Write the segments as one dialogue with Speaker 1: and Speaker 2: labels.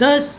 Speaker 1: 10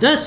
Speaker 1: 10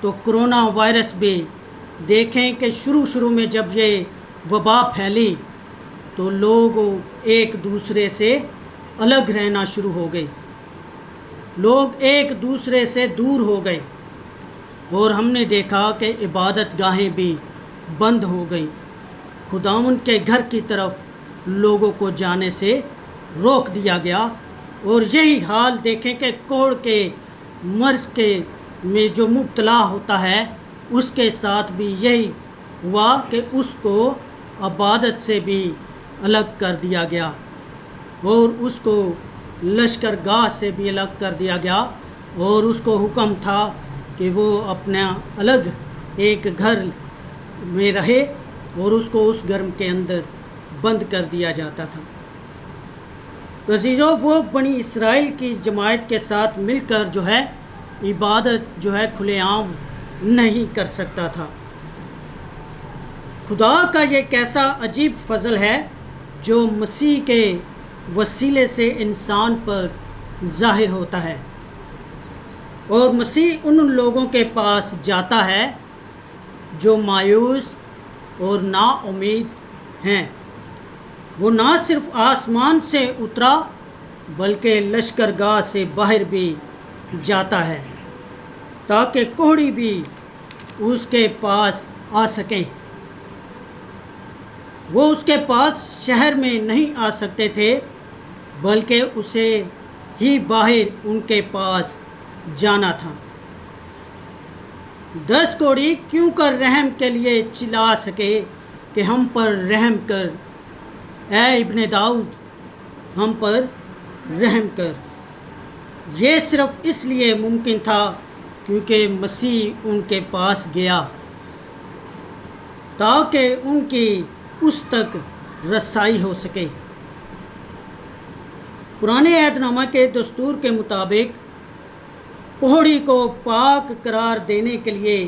Speaker 1: تو corona virus بھی دیکھیں کہ شروع میں جب یہ وبا پھیلی تو لوگ ایک دوسرے سے الگ رہنا شروع ہو گئے، لوگ ایک دوسرے سے دور ہو گئے، اور ہم نے دیکھا کہ عبادت گاہیں بھی بند ہو گئیں، خداوند کے گھر کی طرف لوگوں کو جانے سے روک دیا گیا۔ اور یہی حال دیکھیں کہ کوڑ کے مرض کے میں جو مبتلا ہوتا ہے اس کے ساتھ بھی یہی ہوا کہ اس کو عبادت سے بھی الگ کر دیا گیا اور اس کو لشکر گاہ سے بھی الگ کر دیا گیا، اور اس کو حکم تھا کہ وہ اپنا الگ ایک گھر میں رہے اور اس کو اس گھر کے اندر بند کر دیا جاتا تھا۔ تو عزیزو، وہ بنی اسرائیل کی جماعت کے ساتھ مل کر جو ہے عبادت جو ہے کھلے عام نہیں کر سکتا تھا۔ خدا کا یہ کیسا عجیب فضل ہے جو مسیح کے وسیلے سے انسان پر ظاہر ہوتا ہے، اور مسیح ان لوگوں کے پاس جاتا ہے جو مایوس اور نا امید ہیں۔ وہ نہ صرف آسمان سے اترا بلکہ لشکرگاہ سے باہر بھی جاتا ہے تاکہ کوڑی بھی اس کے پاس آ سکیں۔ وہ اس کے پاس شہر میں نہیں آ سکتے تھے بلکہ اسے ہی باہر ان کے پاس جانا تھا۔ 10 کوڑی کیوں کر رحم کے لیے چلا سکے کہ ہم پر رحم کر، اے ابن داؤد ہم پر رحم کر۔ یہ صرف اس لیے ممکن تھا کیونکہ مسیح ان کے پاس گیا تاکہ ان کی اس تک رسائی ہو سکے۔ پرانے عہد نامہ کے دستور کے مطابق کوڑی کو پاک قرار دینے کے لیے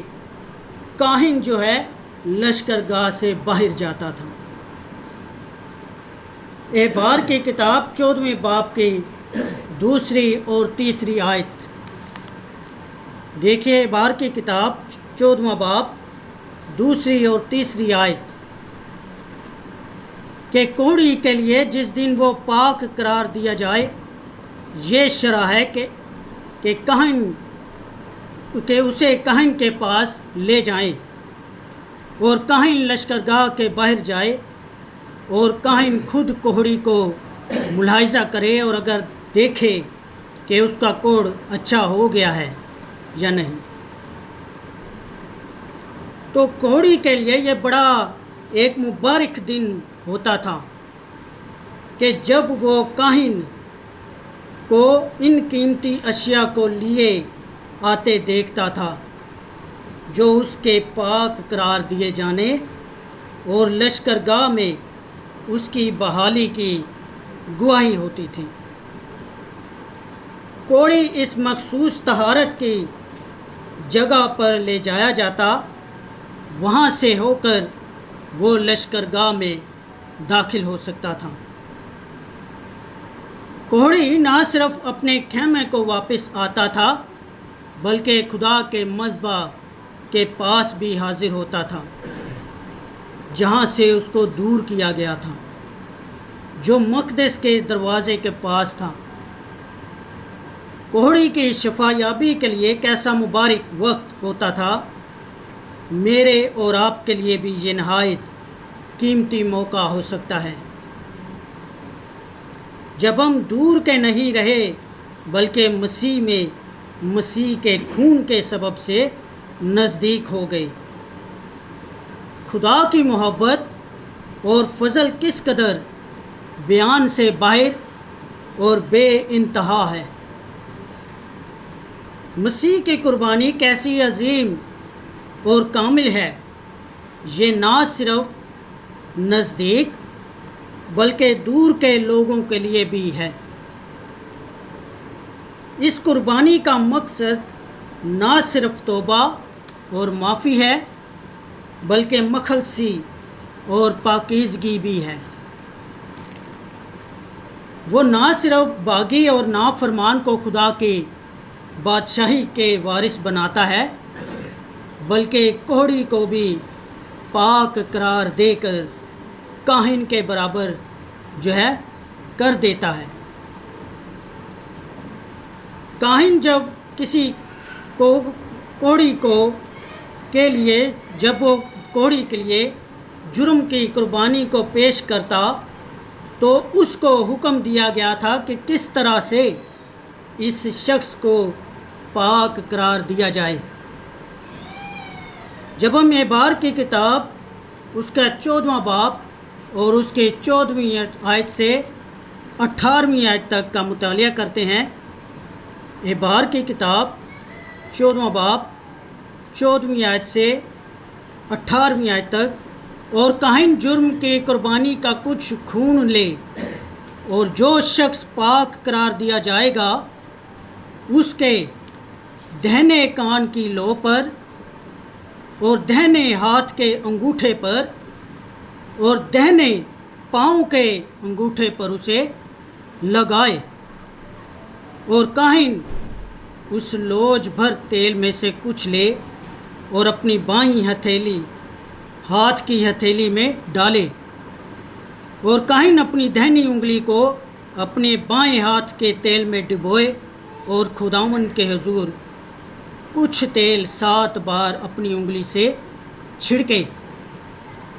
Speaker 1: کاہن جو ہے لشکرگاہ سے باہر جاتا تھا۔ احبار کی کتاب 14ویں باب کی 2 اور 3 آیت دیکھیے۔ احبار کی کتاب 14واں باب 2 اور 3 آیت کہ کوڑی کے لیے جس دن وہ پاک قرار دیا جائے، یہ شرع ہے کہ اسے کاہن کے پاس لے جائیں، اور کاہن لشکرگاہ کے باہر جائے، اور کاہن خود کوڑی کو ملاحظہ کرے اور اگر دیکھے کہ اس کا کوڑ اچھا ہو گیا ہے یا نہیں۔ تو کوڑی کے لیے یہ بڑا ایک مبارک دن ہوتا تھا کہ جب وہ کاہن کو ان قیمتی اشیاء کو لیے آتے دیکھتا تھا جو اس کے پاک قرار دیے جانے اور لشکرگاہ میں اس کی بحالی کی گواہی ہوتی تھی۔ کوڑی اس مخصوص طہارت کی جگہ پر لے جایا جاتا، وہاں سے ہو کر وہ لشکرگاہ میں داخل ہو سکتا تھا۔ کوڑی نہ صرف اپنے خیمے کو واپس آتا تھا بلکہ خدا کے مذبح کے پاس بھی حاضر ہوتا تھا جہاں سے اس کو دور کیا گیا تھا، جو مقدس کے دروازے کے پاس تھا۔ کوڑی کی شفا یابی کے لیے کیسا مبارک وقت ہوتا تھا۔ میرے اور آپ کے لیے بھی یہ نہایت قیمتی موقع ہو سکتا ہے جب ہم دور کے نہیں رہے بلکہ مسیح میں مسیح کے خون کے سبب سے نزدیک ہو گئے۔ خدا کی محبت اور فضل کس قدر بیان سے باہر اور بے انتہا ہے۔ مسیح کی قربانی کیسی عظیم اور کامل ہے۔ یہ نہ صرف نزدیک بلکہ دور کے لوگوں کے لیے بھی ہے۔ اس قربانی کا مقصد نہ صرف توبہ اور معافی ہے بلکہ مخلصی اور پاکیزگی بھی ہے۔ وہ نہ صرف باغی اور نافرمان کو خدا کی بادشاہی کے وارث بناتا ہے بلکہ کوڑی کو بھی پاک قرار دے کر کاہن کے برابر جو ہے کر دیتا ہے۔ کاہن جب کسی کوڑی کے لیے جب وہ کوڑی کے لیے جرم کی قربانی کو پیش کرتا تو اس کو حکم دیا گیا تھا کہ کس طرح سے اس شخص کو پاک قرار دیا جائے۔ جب ہم احبار کی کتاب اس کا 14واں باب اور اس کے 14ویں آیت سے 18ویں آیت تک کا مطالعہ کرتے ہیں، احبار کی کتاب 14واں باب 14ویں آیت سے 18ویں آیت تک، اور کاہن جرم کی قربانی کا کچھ خون لے، اور جو شخص پاک قرار دیا جائے گا اس کے دہنے کان کی لو پر اور دہنے ہاتھ کے انگوٹھے پر اور دہنے پاؤں کے انگوٹھے پر اسے لگائے، اور کاہن اس لوج بھر تیل میں سے کچھ لے اور اپنی بائیں ہتھیلی ہاتھ کی ہتھیلی میں ڈالے، اور کاہن اپنی دہنی انگلی کو اپنے بائیں ہاتھ کے تیل میں ڈبوئے اور خداوند کے حضور کچھ تیل 7 بار اپنی انگلی سے چھڑکے،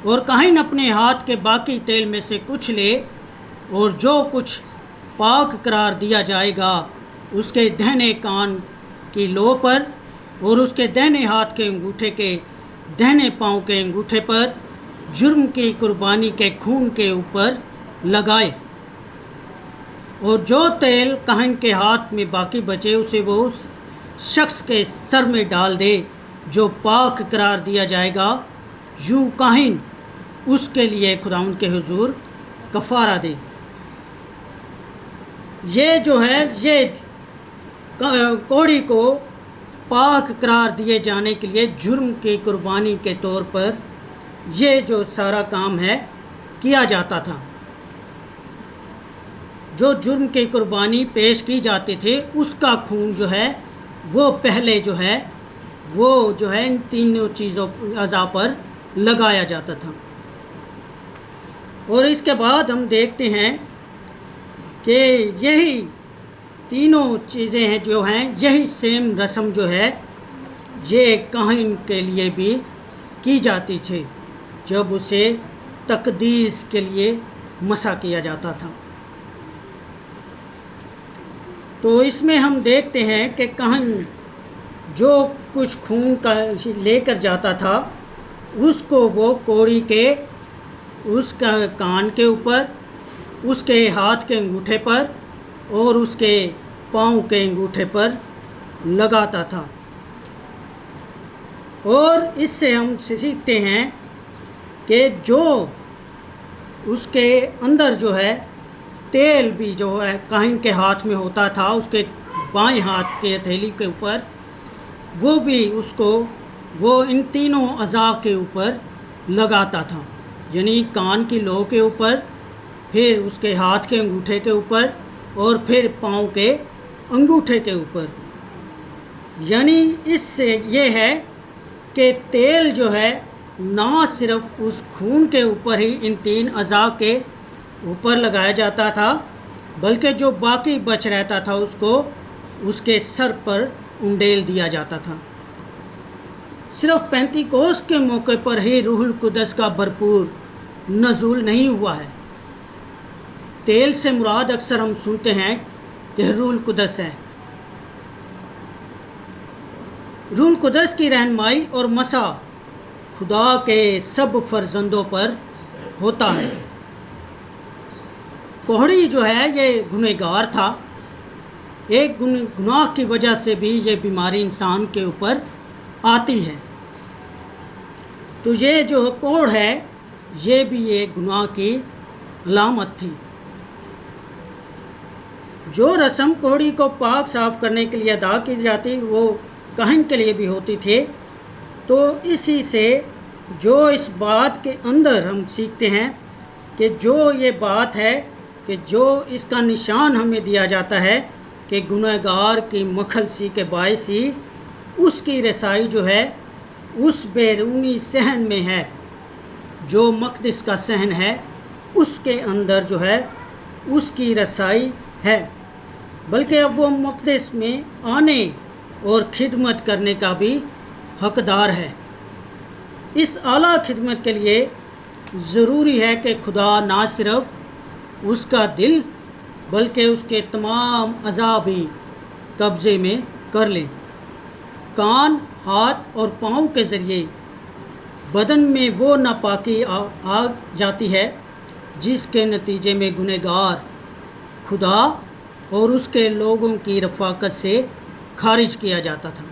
Speaker 1: اور کاہن اپنے ہاتھ کے باقی تیل میں سے کچھ لے اور جو کچھ پاک قرار دیا جائے گا اس کے دہنے کان کی لو پر اور اس کے دہنے ہاتھ کے انگوٹھے کے دہنے پاؤں کے انگوٹھے پر جرم کی قربانی کے خون کے اوپر لگائے، اور جو تیل کاہن کے ہاتھ میں باقی بچے اسے وہ اس شخص کے سر میں ڈال دے جو پاک قرار دیا جائے گا، یوں کاہن اس کے لیے خداوند کے حضور کفارہ دے۔ یہ جو ہے یہ کوڑی کو پاک قرار دیے جانے کے لیے جرم کی قربانی کے طور پر یہ جو سارا کام ہے کیا جاتا تھا۔ جو جرم کی قربانی پیش کی جاتی تھی اس کا خون جو ہے وہ پہلے جو ہے ان تینوں چیزوں اعضاء پر لگایا جاتا تھا، اور اس کے بعد ہم دیکھتے ہیں کہ یہی تینوں چیزیں ہیں جو ہیں یہی سیم رسم جو ہے یہ کاہن کے لیے بھی کی جاتی تھی جب اسے تقدیس کے لیے مسح کیا جاتا تھا۔ تو اس میں ہم دیکھتے ہیں کہ کاہن جو کچھ خون کا لے کر جاتا تھا اس کو وہ کوڑی کے اس کا کان کے اوپر، اس کے ہاتھ کے انگوٹھے پر اور اس کے پاؤں کے انگوٹھے پر لگاتا تھا، اور اس سے ہم سیکھتے ہیں کہ جو اس کے اندر جو ہے تیل بھی جو ہے کاہن کے ہاتھ میں ہوتا تھا اس کے بائیں ہاتھ کے ہتھیلی کے اوپر، وہ بھی اس کو وہ ان تینوں اعضاء کے اوپر لگاتا تھا، یعنی کان کی لو کے اوپر، پھر اس کے ہاتھ کے انگوٹھے کے اوپر اور پھر پاؤں کے انگوٹھے کے اوپر۔ یعنی اس سے یہ ہے کہ تیل جو ہے نہ صرف اس خون کے اوپر ہی ان 3 اعضاء کے اوپر لگایا جاتا تھا بلکہ جو باقی بچ رہتا تھا اس کو اس کے سر پر انڈیل دیا جاتا تھا۔ صرف پینتیکوس کے موقع پر ہی روح القدس کا بھرپور نزول نہیں ہوا ہے۔ تیل سے مراد اکثر ہم سنتے ہیں کہ روح القدس ہے۔ روح القدس کی رہنمائی اور مسح خدا کے سب فرزندوں پر ہوتا ہے۔ کوڑی جو ہے یہ گنہگار تھا، ایک گناہ کی وجہ سے بھی یہ بیماری انسان کے اوپر آتی ہے، تو یہ جو کوڑ ہے یہ بھی ایک گناہ کی علامت تھی۔ جو رسم کوڑی کو پاک صاف کرنے کے لیے ادا کی جاتی وہ کاہن کے لیے بھی ہوتی تھی، تو اسی سے جو اس بات کے اندر ہم سیکھتے ہیں کہ جو یہ بات ہے کہ جو اس کا نشان ہمیں دیا جاتا ہے کہ گنہگار کی مخلصی کے باعث ہی اس کی رسائی جو ہے اس بیرونی صحن میں ہے جو مقدس کا صحن ہے، اس کے اندر جو ہے اس کی رسائی ہے، بلکہ اب وہ مقدس میں آنے اور خدمت کرنے کا بھی حقدار ہے۔ اس اعلیٰ خدمت کے لیے ضروری ہے کہ خدا نہ صرف اس کا دل بلکہ اس کے تمام اعضاء بھی قبضے میں کر لیں۔ کان، ہاتھ اور پاؤں کے ذریعے بدن میں وہ ناپاکی آ جاتی ہے جس کے نتیجے میں گنہگار خدا اور اس کے لوگوں کی رفاقت سے خارج کیا جاتا تھا۔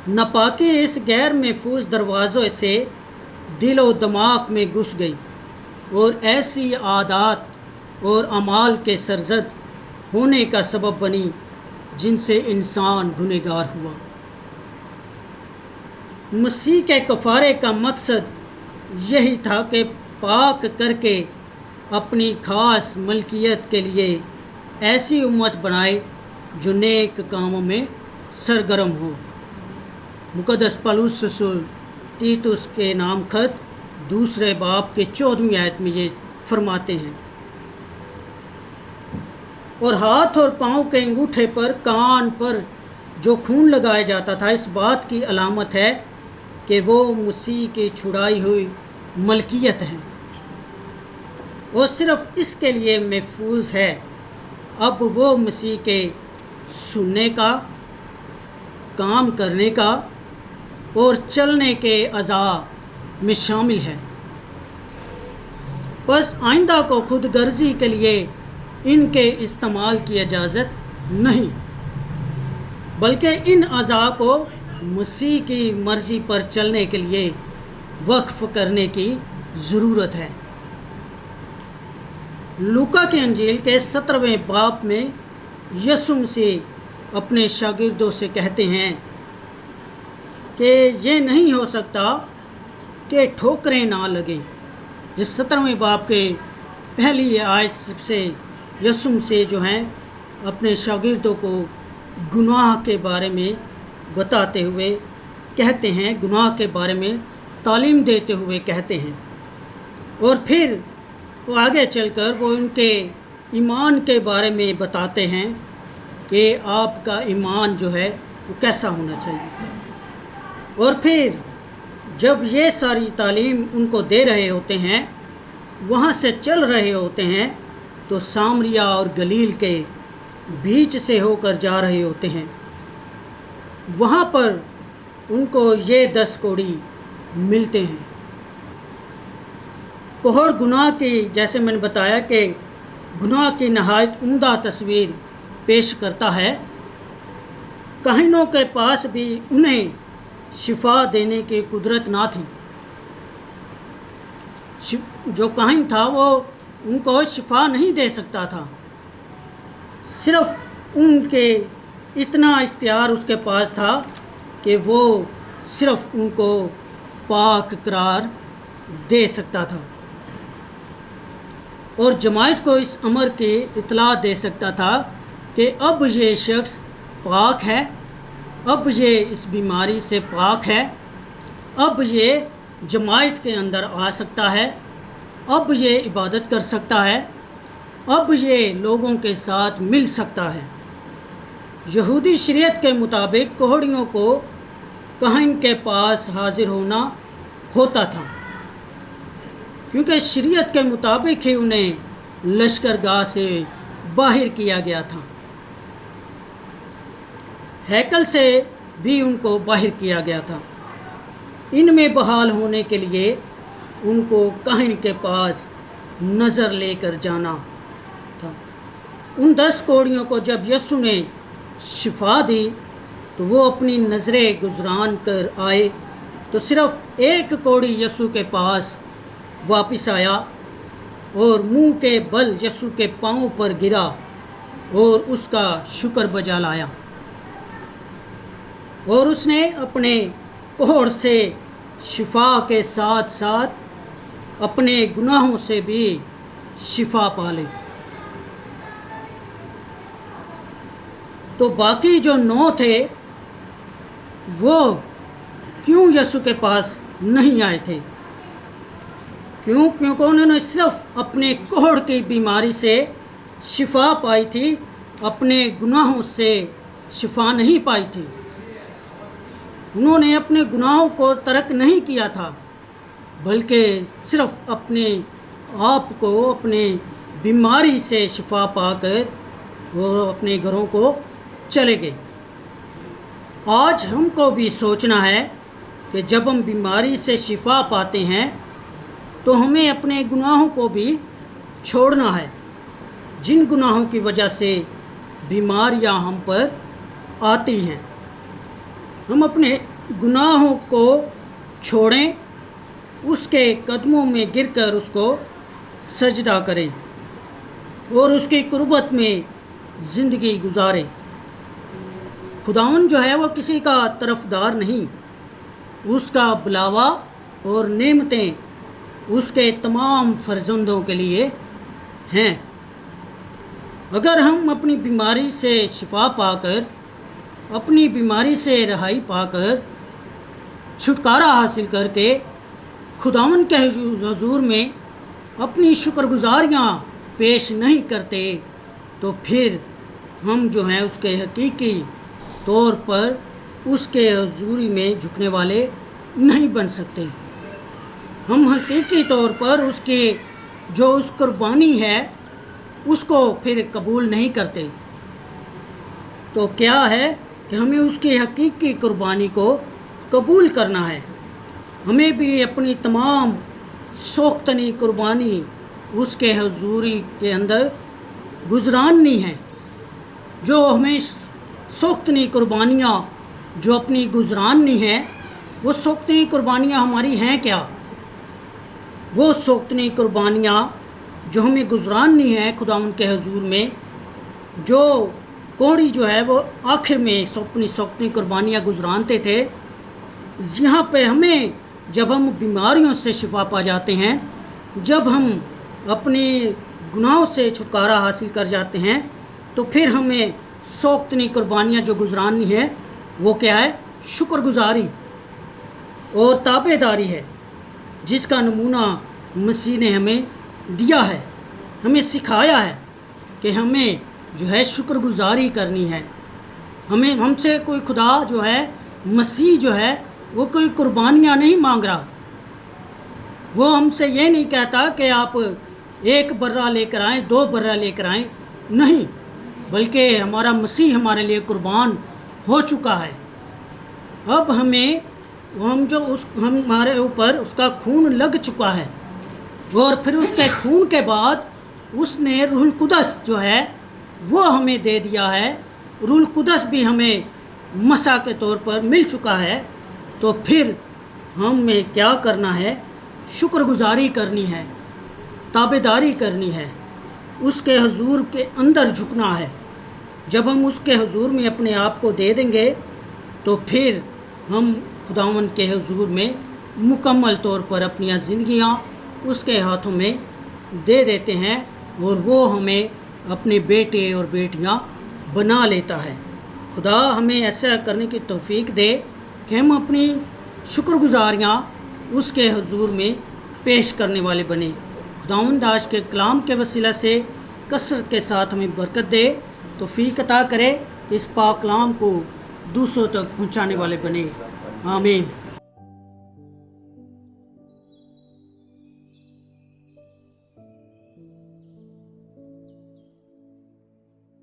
Speaker 1: ناپاکی اس غیر محفوظ دروازوں سے دل و دماغ میں گھس گئی اور ایسی عادات اور اعمال کے سرزد ہونے کا سبب بنی جن سے انسان گنہگار ہوا۔ مسیح کے کفارے کا مقصد یہی تھا کہ پاک کر کے اپنی خاص ملکیت کے لیے ایسی امت بنائے جو نیک کاموں میں سرگرم ہو۔ مقدس پولس رسول تیتس کے نام خط 2 باب کے 14ویں آیت میں یہ فرماتے ہیں، اور ہاتھ اور پاؤں کے انگوٹھے پر، کان پر جو خون لگایا جاتا تھا اس بات کی علامت ہے کہ وہ مسیح کی چھڑائی ہوئی ملکیت ہے اور صرف اس کے لیے محفوظ ہے۔ اب وہ مسیح کے سننے کا، کام کرنے کا اور چلنے کے اعضاء میں شامل ہے۔ بس آئندہ کو خود غرضی کے لیے ان کے استعمال کی اجازت نہیں، بلکہ ان اعضاء کو مسیح کی مرضی پر چلنے کے لیے وقف کرنے کی ضرورت ہے۔ لوکا کی انجیل کے 17ویں باب میں یسوع مسیح اپنے شاگردوں سے کہتے ہیں کہ یہ نہیں ہو سکتا کہ ٹھوکریں نہ لگیں۔ اس 17ویں باب کے پہلی آیت سے یسوع مسیح جو ہیں اپنے شاگردوں کو گناہ کے بارے میں بتاتے ہوئے کہتے ہیں، گناہ کے بارے میں تعلیم دیتے ہوئے کہتے ہیں، اور پھر وہ آگے چل کر وہ ان کے ایمان کے بارے میں بتاتے ہیں کہ آپ کا ایمان جو ہے وہ کیسا ہونا چاہیے۔ اور پھر جب یہ ساری تعلیم ان کو دے رہے ہوتے ہیں، وہاں سے چل رہے ہوتے ہیں تو سامریہ اور گلیل کے بیچ سے ہو کر جا رہے ہوتے ہیں۔ وہاں پر ان کو یہ 10 کوڑی ملتے ہیں۔ کوہڑ گناہ کی، جیسے میں نے بتایا کہ گناہ کی نہایت عمدہ تصویر پیش کرتا ہے۔ کاہنوں کے پاس بھی انہیں شفا دینے کی قدرت نہ تھی۔ جو کاہن تھا وہ ان کو شفا نہیں دے سکتا تھا، صرف ان کے اتنا اختیار اس کے پاس تھا کہ وہ صرف ان کو پاک قرار دے سکتا تھا اور جماعت کو اس امر کی اطلاع دے سکتا تھا کہ اب یہ شخص پاک ہے، اب یہ اس بیماری سے پاک ہے، اب یہ جماعت کے اندر آ سکتا ہے، اب یہ عبادت کر سکتا ہے، اب یہ لوگوں کے ساتھ مل سکتا ہے۔ یہودی شریعت کے مطابق کوہڑیوں کو کاہن کے پاس حاضر ہونا ہوتا تھا، کیونکہ شریعت کے مطابق ہی انہیں لشکرگاہ سے باہر کیا گیا تھا۔ ہیکل سے بھی ان کو باہر کیا گیا تھا۔ ان میں بحال ہونے کے لیے ان کو کاہن کے پاس نظر لے کر جانا تھا۔ ان 10 کوڑیوں کو جب یسوع نے شفا دی تو وہ اپنی نظریں گزران کر آئے تو صرف ایک کوڑی یسوع کے پاس واپس آیا اور منہ کے بل یسوع کے پاؤں پر گرا اور اس کا شکر بجا لایا، اور اس نے اپنے کوہڑ سے شفا کے ساتھ ساتھ اپنے گناہوں سے بھی شفا پا لی۔ تو باقی جو 9 تھے وہ کیوں یسوع کے پاس نہیں آئے تھے؟ کیونکہ انہوں نے صرف اپنے کوڑ کی بیماری سے شفا پائی تھی، اپنے گناہوں سے شفا نہیں پائی تھی۔ انہوں نے اپنے گناہوں کو ترک نہیں کیا تھا، بلکہ صرف اپنے آپ کو اپنے بیماری سے شفا پا کر وہ اپنے گھروں کو چلے گئے۔ آج ہم کو بھی سوچنا ہے کہ جب ہم بیماری سے شفا پاتے ہیں تو ہمیں اپنے گناہوں کو بھی چھوڑنا ہے، جن گناہوں کی وجہ سے بیماریاں ہم پر آتی ہیں۔ ہم اپنے گناہوں کو چھوڑیں، اس کے قدموں میں گر کر اس کو سجدہ کریں اور اس کی قربت میں زندگی گزاریں۔ خداوند جو ہے وہ کسی کا طرفدار نہیں، اس کا بلاوا اور نعمتیں اس کے تمام فرزندوں کے لیے ہیں۔ اگر ہم اپنی بیماری سے شفا پا کر، اپنی بیماری سے رہائی پا کر، چھٹکارا حاصل کر کے خداوند کے حضور میں اپنی شکر گزاریاں پیش نہیں کرتے تو پھر ہم جو ہیں اس کے حقیقی طور پر اس کے حضوری میں جھکنے والے نہیں بن سکتے۔ ہم حقیقی طور پر اس کی جو اس قربانی ہے اس کو پھر قبول نہیں کرتے۔ تو کیا ہے کہ ہمیں اس کی حقیقی قربانی کو قبول کرنا ہے۔ ہمیں بھی اپنی تمام سوختنی قربانی اس کے حضوری کے اندر گزرانی ہے۔ جو ہمیں سوختنی قربانیاں جو اپنی گزرانی ہیں، وہ سوختنی قربانیاں ہماری ہیں کیا؟ وہ سوختنی قربانیاں جو ہمیں گزرانی ہے خداوند کے حضور میں، جو کوڑی جو ہے وہ آخر میں اپنی سوختنی قربانیاں گزرانتے تھے، یہاں پہ ہمیں جب ہم بیماریوں سے شفا پا جاتے ہیں، جب ہم اپنی گناہوں سے چھٹکارا حاصل کر جاتے ہیں، تو پھر ہمیں سوختنی قربانیاں جو گزرانی ہے وہ کیا ہے؟ شکر گزاری اور تابع داری ہے، جس کا نمونہ مسیح نے ہمیں دیا ہے، ہمیں سکھایا ہے کہ ہمیں جو ہے شکر گزاری کرنی ہے۔ ہم سے کوئی خدا جو ہے، مسیح جو ہے، وہ کوئی قربانیاں نہیں مانگ رہا۔ وہ ہم سے یہ نہیں کہتا کہ آپ 1 برہ لے کر آئیں، 2 برہ لے کر آئیں، نہیں، بلکہ ہمارا مسیح ہمارے لیے قربان ہو چکا ہے۔ اب ہمارے اوپر اس کا خون لگ چکا ہے، اور پھر اس کے خون کے بعد اس نے روح القدس جو ہے وہ ہمیں دے دیا ہے۔ روح القدس بھی ہمیں مسح کے طور پر مل چکا ہے۔ تو پھر ہمیں کیا کرنا ہے؟ شکر گزاری کرنی ہے، تابع داری کرنی ہے، اس کے حضور کے اندر جھکنا ہے۔ جب ہم اس کے حضور میں اپنے آپ کو دے دیں گے تو پھر ہم خداوند کے حضور میں مکمل طور پر اپنی زندگیاں اس کے ہاتھوں میں دے دیتے ہیں، اور وہ ہمیں اپنے بیٹے اور بیٹیاں بنا لیتا ہے۔ خدا ہمیں ایسا کرنے کی توفیق دے کہ ہم اپنی شکر گزاریاں اس کے حضور میں پیش کرنے والے بنیں۔ خداوند آج کے کلام کے وسیلہ سے کثرت کے ساتھ ہمیں برکت دے، توفیق عطا کرے، اس پاک کلام کو دوسروں تک پہنچانے والے بنے۔ آمین۔